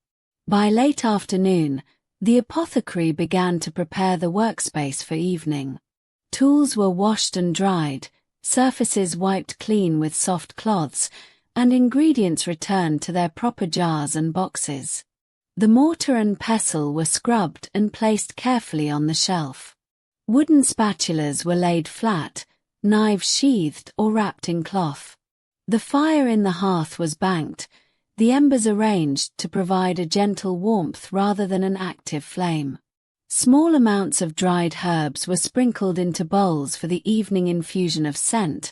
By late afternoon, the apothecary began to prepare the workspace for evening. Tools were washed and dried, surfaces wiped clean with soft cloths, and ingredients returned to their proper jars and boxes. The mortar and pestle were scrubbed and placed carefully on the shelf. Wooden spatulas were laid flat, knives sheathed or wrapped in cloth. The fire in the hearth was banked, the embers arranged to provide a gentle warmth rather than an active flame. Small amounts of dried herbs were sprinkled into bowls for the evening infusion of scent,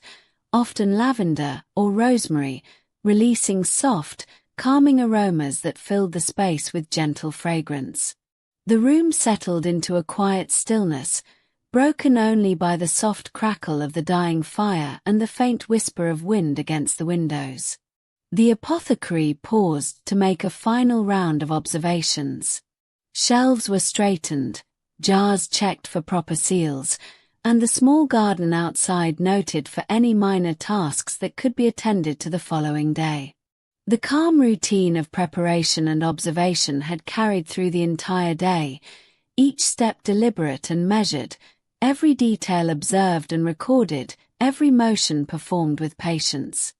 often lavender or rosemary, releasing soft, calming aromas that filled the space with gentle fragrance. The room settled into a quiet stillness, broken only by the soft crackle of the dying fire and the faint whisper of wind against the windows. The apothecary paused to make a final round of observations. Shelves were straightened, jars checked for proper seals, and the small garden outside noted for any minor tasks that could be attended to the following day. The calm routine of preparation and observation had carried through the entire day, each step deliberate and measured, every detail observed and recorded, every motion performed with patience.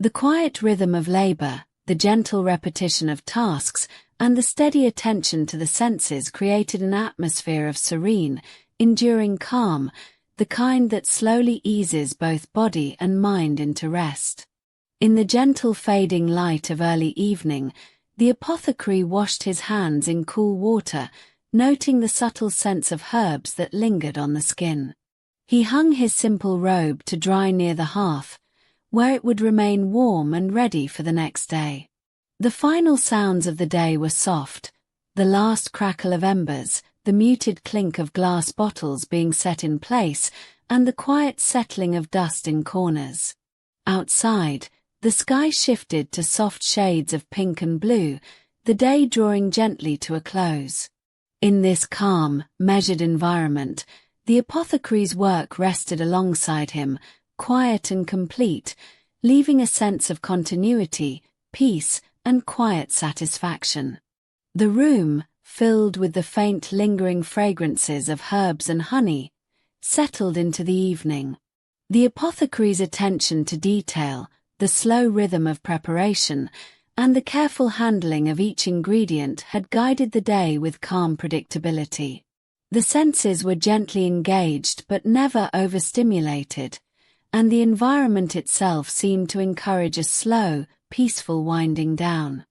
The quiet rhythm of labor, the gentle repetition of tasks, and the steady attention to the senses created an atmosphere of serene, enduring calm, the kind that slowly eases both body and mind into rest. In the gentle fading light of early evening, the apothecary washed his hands in cool water, noting the subtle scents of herbs that lingered on the skin. He hung his simple robe to dry near the hearth, where it would remain warm and ready for the next day. The final sounds of the day were soft, the last crackle of embers, the muted clink of glass bottles being set in place, and the quiet settling of dust in corners. Outside, the sky shifted to soft shades of pink and blue, the day drawing gently to a close. In this calm, measured environment, the apothecary's work rested alongside him, quiet and complete, leaving a sense of continuity, peace, and quiet satisfaction. The room, filled with the faint lingering fragrances of herbs and honey, settled into the evening. The apothecary's attention to detail, the slow rhythm of preparation, and the careful handling of each ingredient had guided the day with calm predictability. The senses were gently engaged but never overstimulated, and the environment itself seemed to encourage a slow, peaceful winding down.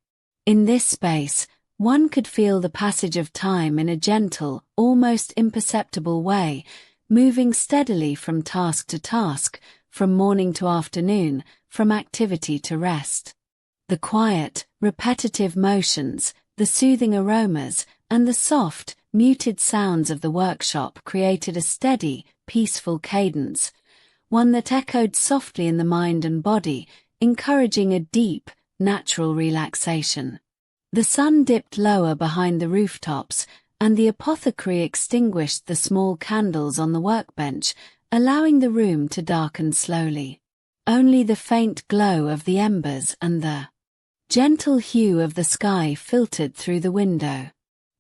In this space, one could feel the passage of time in a gentle, almost imperceptible way, moving steadily from task to task, from morning to afternoon, from activity to rest. The quiet, repetitive motions, the soothing aromas, and the soft, muted sounds of the workshop created a steady, peaceful cadence, one that echoed softly in the mind and body, encouraging a deep, natural relaxation. The sun dipped lower behind the rooftops, and the apothecary extinguished the small candles on the workbench, allowing the room to darken slowly. Only the faint glow of the embers and the gentle hue of the sky filtered through the window.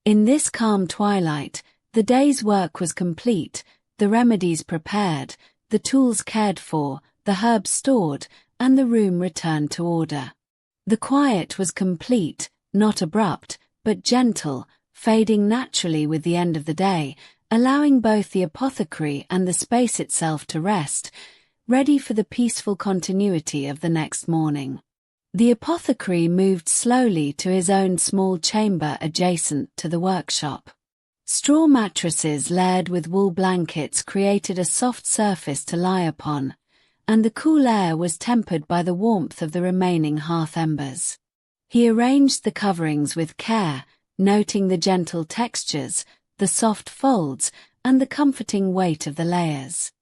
In this calm twilight, the day's work was complete, the remedies prepared, the tools cared for, the herbs stored, and the room returned to order. The quiet was complete, not abrupt, but gentle, fading naturally with the end of the day, allowing both the apothecary and the space itself to rest, ready for the peaceful continuity of the next morning. The apothecary moved slowly to his own small chamber adjacent to the workshop. Straw mattresses layered with wool blankets created a soft surface to lie upon, and the cool air was tempered by the warmth of the remaining hearth embers. He arranged the coverings with care, noting the gentle textures, the soft folds, and the comforting weight of the layers.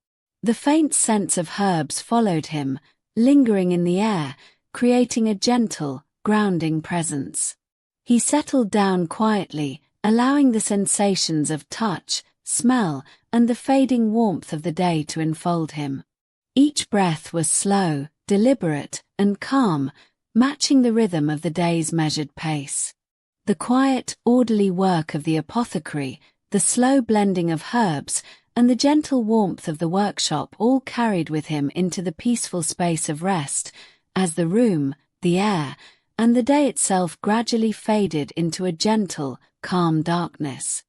The faint scents of herbs followed him, lingering in the air, creating a gentle, grounding presence. He settled down quietly, allowing the sensations of touch, smell, and the fading warmth of the day to enfold him. Each breath was slow, deliberate, and calm, matching the rhythm of the day's measured pace. The quiet, orderly work of the apothecary, the slow blending of herbs, and the gentle warmth of the workshop all carried with him into the peaceful space of rest, as the room, the air, and the day itself gradually faded into a gentle, calm darkness.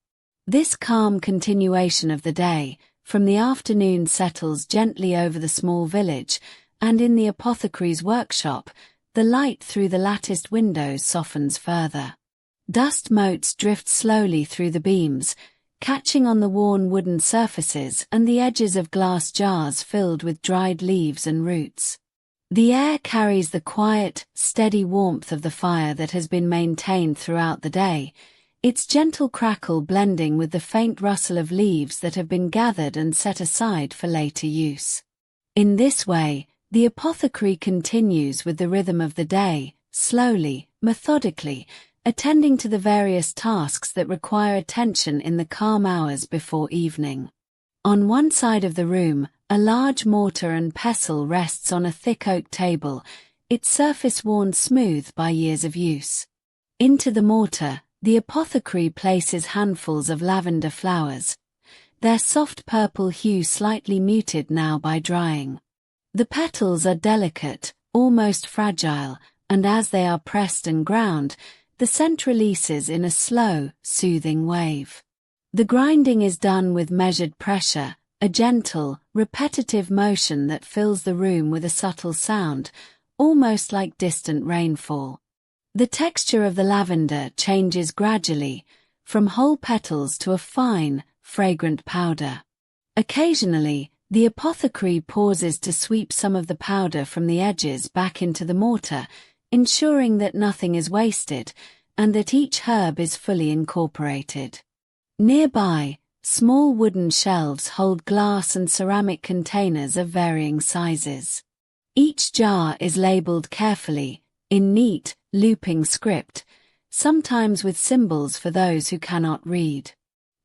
This calm continuation of the day, from the afternoon settles gently over the small village, and in the apothecary's workshop, the light through the latticed windows softens further. Dust motes drift slowly through the beams, catching on the worn wooden surfaces and the edges of glass jars filled with dried leaves and roots. The air carries the quiet, steady warmth of the fire that has been maintained throughout the day, its gentle crackle blending with the faint rustle of leaves that have been gathered and set aside for later use. In this way, the apothecary continues with the rhythm of the day, slowly, methodically, attending to the various tasks that require attention in the calm hours before evening. On one side of the room, a large mortar and pestle rests on a thick oak table, its surface worn smooth by years of use. Into the mortar, the apothecary places handfuls of lavender flowers, their soft purple hue slightly muted now by drying. The petals are delicate, almost fragile, and as they are pressed and ground, the scent releases in a slow, soothing wave. The grinding is done with measured pressure, a gentle, repetitive motion that fills the room with a subtle sound, almost like distant rainfall. The texture of the lavender changes gradually, from whole petals to a fine, fragrant powder. Occasionally, the apothecary pauses to sweep some of the powder from the edges back into the mortar, ensuring that nothing is wasted, and that each herb is fully incorporated. Nearby, small wooden shelves hold glass and ceramic containers of varying sizes. Each jar is labeled carefully, in neat, looping script, sometimes with symbols for those who cannot read.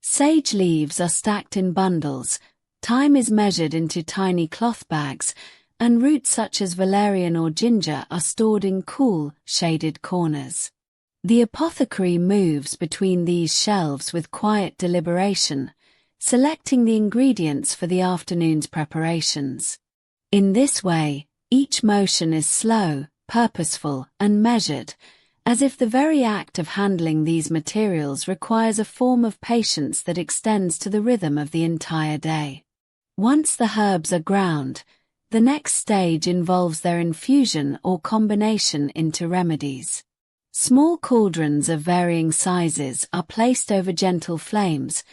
Sage leaves are stacked in bundles, thyme is measured into tiny cloth bags, and roots such as valerian or ginger are stored in cool, shaded corners. The apothecary moves between these shelves with quiet deliberation, selecting the ingredients for the afternoon's preparations. In this way, each motion is slow, purposeful, and measured, as if the very act of handling these materials requires a form of patience that extends to the rhythm of the entire day. Once the herbs are ground, the next stage involves their infusion or combination into remedies. Small cauldrons of varying sizes are placed over gentle flames,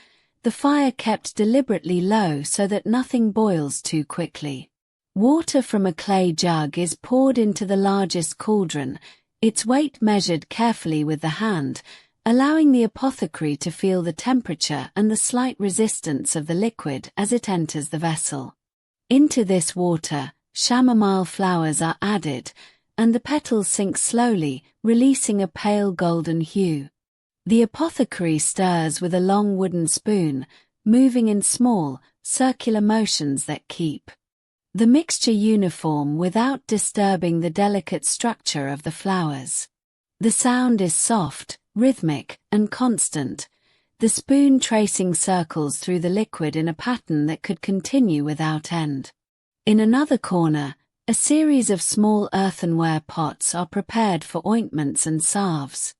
the fire kept deliberately low so that nothing boils too quickly. Water from a clay jug is poured into the largest cauldron, its weight measured carefully with the hand, allowing the apothecary to feel the temperature and the slight resistance of the liquid as it enters the vessel. Into this water, chamomile flowers are added, and the petals sink slowly, releasing a pale golden hue. The apothecary stirs with a long wooden spoon, moving in small, circular motions that keep the mixture uniform without disturbing the delicate structure of the flowers. The sound is soft, rhythmic, and constant, the spoon tracing circles through the liquid in a pattern that could continue without end. In another corner, a series of small earthenware pots are prepared for ointments and salves.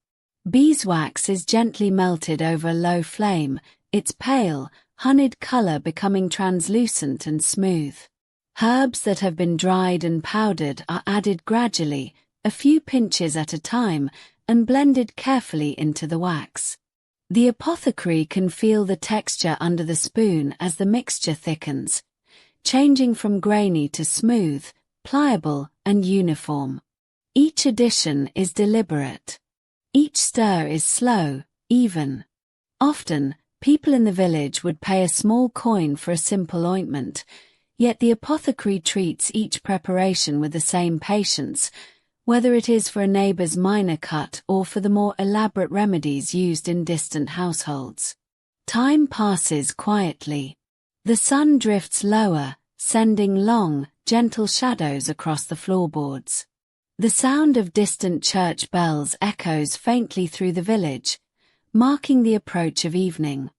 Beeswax is gently melted over a low flame, its pale, honeyed color becoming translucent and smooth. Herbs that have been dried and powdered are added gradually, a few pinches at a time, and blended carefully into the wax. The apothecary can feel the texture under the spoon as the mixture thickens, changing from grainy to smooth, pliable, and uniform. Each addition is deliberate. Each stir is slow, even. Often, people in the village would pay a small coin for a simple ointment, yet the apothecary treats each preparation with the same patience, whether it is for a neighbor's minor cut or for the more elaborate remedies used in distant households. Time passes quietly. The sun drifts lower, sending long, gentle shadows across the floorboards. The sound of distant church bells echoes faintly through the village, marking the approach of evening.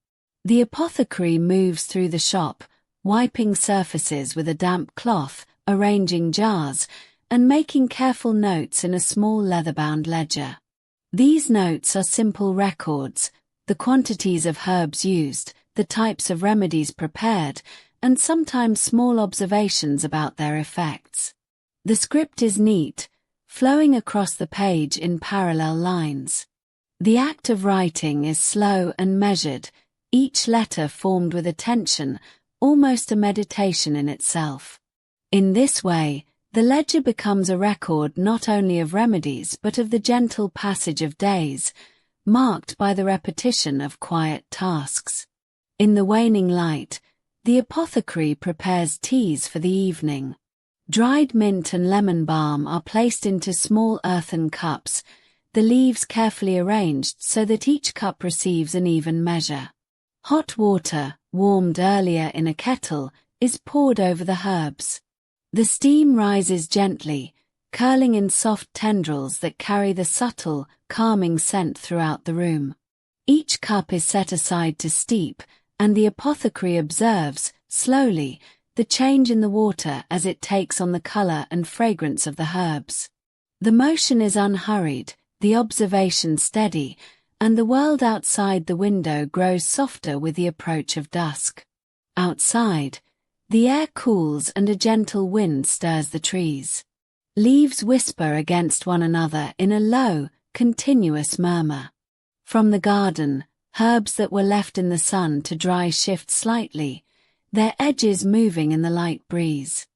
The apothecary moves through the shop, wiping surfaces with a damp cloth, arranging jars, and making careful notes in a small leather-bound ledger. These notes are simple records, the quantities of herbs used, the types of remedies prepared, and sometimes small observations about their effects. The script is neat, flowing across the page in parallel lines. The act of writing is slow and measured, each letter formed with attention, almost a meditation in itself. In this way, the ledger becomes a record not only of remedies but of the gentle passage of days, marked by the repetition of quiet tasks. In the waning light, the apothecary prepares teas for the evening. Dried mint and lemon balm are placed into small earthen cups, the leaves carefully arranged so that each cup receives an even measure. Hot water, warmed earlier in a kettle, is poured over the herbs. The steam rises gently, curling in soft tendrils that carry the subtle, calming scent throughout the room. Each cup is set aside to steep, and the apothecary observes, slowly, the change in the water as it takes on the color and fragrance of the herbs. The motion is unhurried, the observation steady, and the world outside the window grows softer with the approach of dusk. Outside, the air cools and a gentle wind stirs the trees. Leaves whisper against one another in a low, continuous murmur. From the garden, herbs that were left in the sun to dry shift slightly, their edges moving in the light breeze.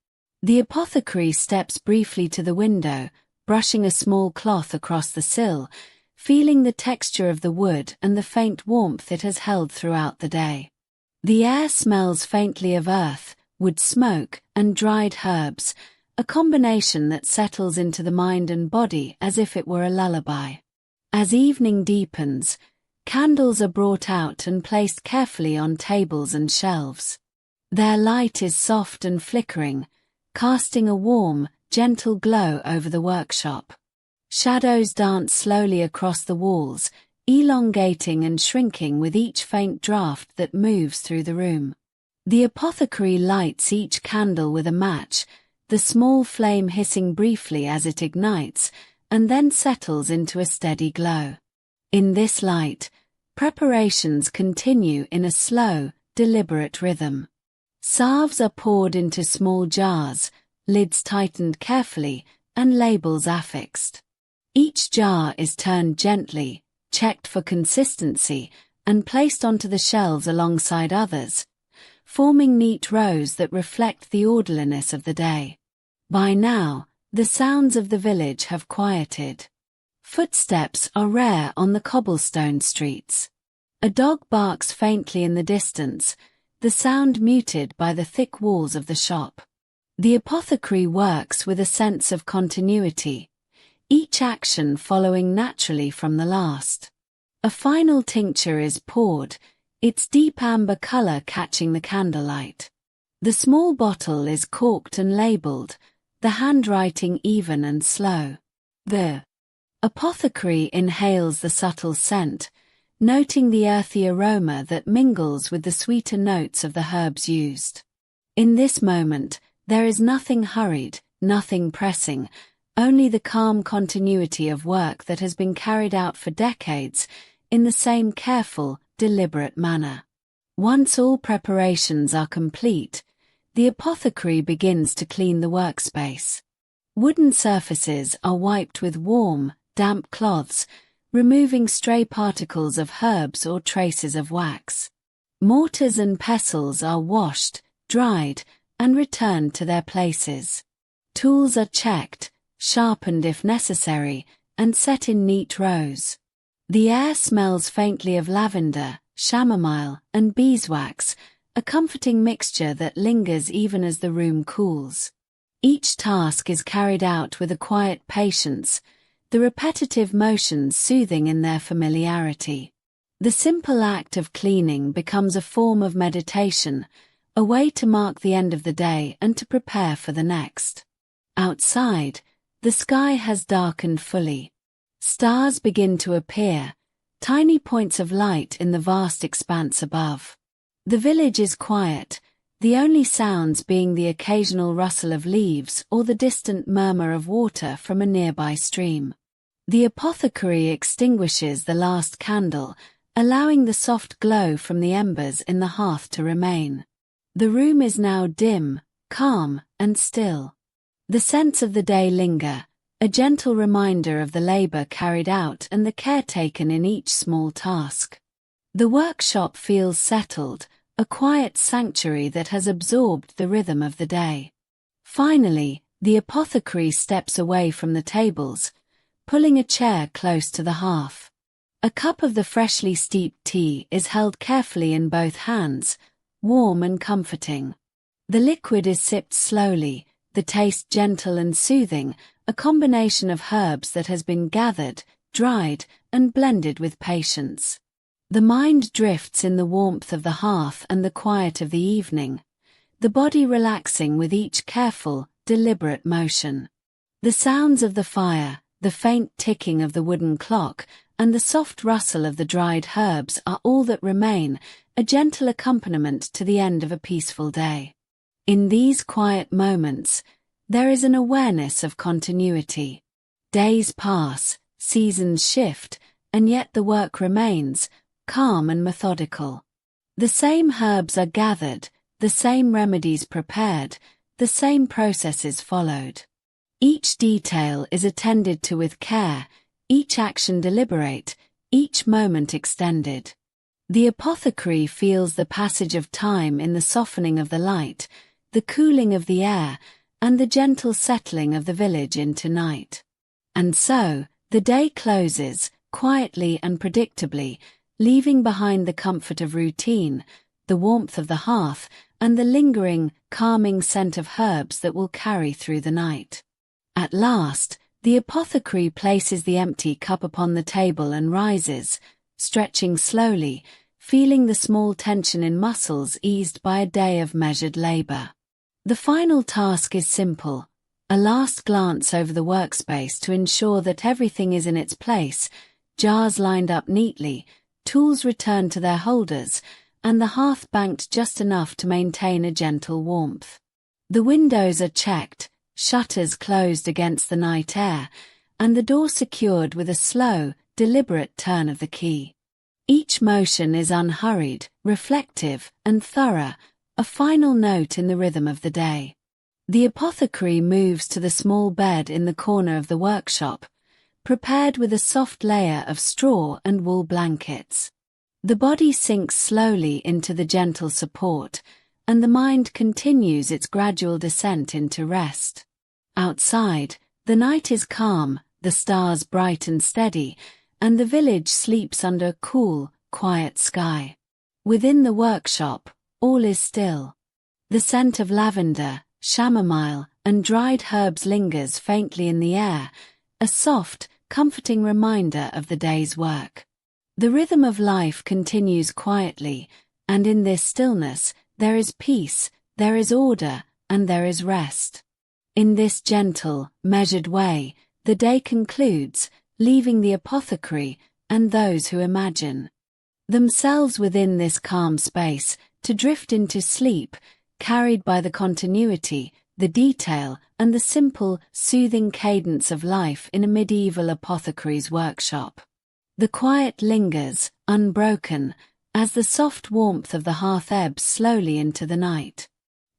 The apothecary steps briefly to the window, brushing a small cloth across the sill, feeling the texture of the wood and the faint warmth it has held throughout the day. The air smells faintly of earth, wood smoke, and dried herbs, a combination that settles into the mind and body as if it were a lullaby. As evening deepens, candles are brought out and placed carefully on tables and shelves. Their light is soft and flickering, casting a warm, gentle glow over the workshop. Shadows dance slowly across the walls, elongating and shrinking with each faint draft that moves through the room. The apothecary lights each candle with a match, the small flame hissing briefly as it ignites, and then settles into a steady glow. In this light, preparations continue in a slow, deliberate rhythm. Salves are poured into small jars, lids tightened carefully, and labels affixed. Each jar is turned gently, checked for consistency, and placed onto the shelves alongside others, forming neat rows that reflect the orderliness of the day. By now, the sounds of the village have quieted. Footsteps are rare on the cobblestone streets. A dog barks faintly in the distance, the sound muted by the thick walls of the shop. The apothecary works with a sense of continuity, each action following naturally from the last. A final tincture is poured, its deep amber color catching the candlelight. The small bottle is corked and labeled, the handwriting even and slow. The apothecary inhales the subtle scent, noting the earthy aroma that mingles with the sweeter notes of the herbs used. In this moment, there is nothing hurried, nothing pressing, only the calm continuity of work that has been carried out for decades in the same careful, deliberate manner. Once all preparations are complete, the apothecary begins to clean the workspace. Wooden surfaces are wiped with warm, damp cloths, removing stray particles of herbs or traces of wax. Mortars and pestles are washed, dried, and returned to their places. Tools are checked, sharpened if necessary, and set in neat rows. The air smells faintly of lavender, chamomile, and beeswax, a comforting mixture that lingers even as the room cools. Each task is carried out with a quiet patience, the repetitive motions soothing in their familiarity. The simple act of cleaning becomes a form of meditation, a way to mark the end of the day and to prepare for the next. Outside, the sky has darkened fully. Stars begin to appear, tiny points of light in the vast expanse above. The village is quiet, the only sounds being the occasional rustle of leaves or the distant murmur of water from a nearby stream. The apothecary extinguishes the last candle, allowing the soft glow from the embers in the hearth to remain. The room is now dim, calm, and still. The scents of the day linger, a gentle reminder of the labor carried out and the care taken in each small task. The workshop feels settled, a quiet sanctuary that has absorbed the rhythm of the day. Finally, the apothecary steps away from the tables, pulling a chair close to the hearth. A cup of the freshly steeped tea is held carefully in both hands, warm and comforting. The liquid is sipped slowly, the taste gentle and soothing, a combination of herbs that has been gathered, dried, and blended with patience. The mind drifts in the warmth of the hearth and the quiet of the evening, the body relaxing with each careful, deliberate motion. The sounds of the fire, the faint ticking of the wooden clock, and the soft rustle of the dried herbs are all that remain, a gentle accompaniment to the end of a peaceful day. In these quiet moments, there is an awareness of continuity. Days pass, seasons shift, and yet the work remains, calm and methodical. The same herbs are gathered, the same remedies prepared, the same processes followed. Each detail is attended to with care, each action deliberate, each moment extended. The apothecary feels the passage of time in the softening of the light, the cooling of the air, and the gentle settling of the village into night. And so, the day closes, quietly and predictably, leaving behind the comfort of routine, the warmth of the hearth, and the lingering, calming scent of herbs that will carry through the night. At last, the apothecary places the empty cup upon the table and rises, stretching slowly, feeling the small tension in muscles eased by a day of measured labor. The final task is simple, a last glance over the workspace to ensure that everything is in its place, jars lined up neatly, tools returned to their holders, and the hearth banked just enough to maintain a gentle warmth. The windows are checked, shutters closed against the night air, and the door secured with a slow, deliberate turn of the key. Each motion is unhurried, reflective, and thorough, a final note in the rhythm of the day. The apothecary moves to the small bed in the corner of the workshop, prepared with a soft layer of straw and wool blankets. The body sinks slowly into the gentle support, and the mind continues its gradual descent into rest. Outside, the night is calm, the stars bright and steady, and the village sleeps under a cool, quiet sky. Within the workshop, all is still. The scent of lavender, chamomile, and dried herbs lingers faintly in the air, a soft, comforting reminder of the day's work. The rhythm of life continues quietly, and in this stillness, there is peace, there is order, and there is rest. In this gentle, measured way, the day concludes, leaving the apothecary and those who imagine themselves within this calm space to drift into sleep, carried by the continuity, the detail, and the simple, soothing cadence of life in a medieval apothecary's workshop. The quiet lingers, unbroken, as the soft warmth of the hearth ebbs slowly into the night.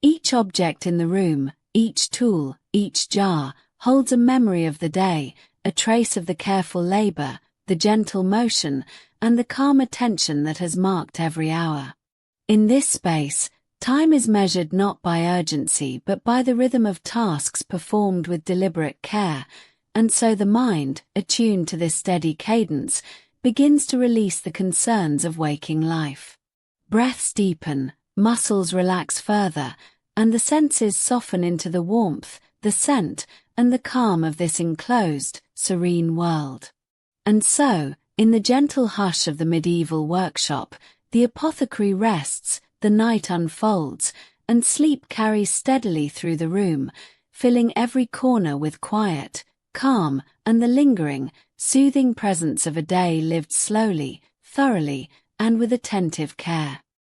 Each object in the room, each tool, each jar, holds a memory of the day, a trace of the careful labor, the gentle motion, and the calm attention that has marked every hour. In this space, time is measured not by urgency but by the rhythm of tasks performed with deliberate care, and so the mind, attuned to this steady cadence, begins to release the concerns of waking life. Breaths deepen, muscles relax further, and the senses soften into the warmth, the scent, and the calm of this enclosed, serene world. And so, in the gentle hush of the medieval workshop, the apothecary rests, the night unfolds, and sleep carries steadily through the room, filling every corner with quiet, calm, and the lingering, soothing presence of a day lived slowly, thoroughly, and with attentive care.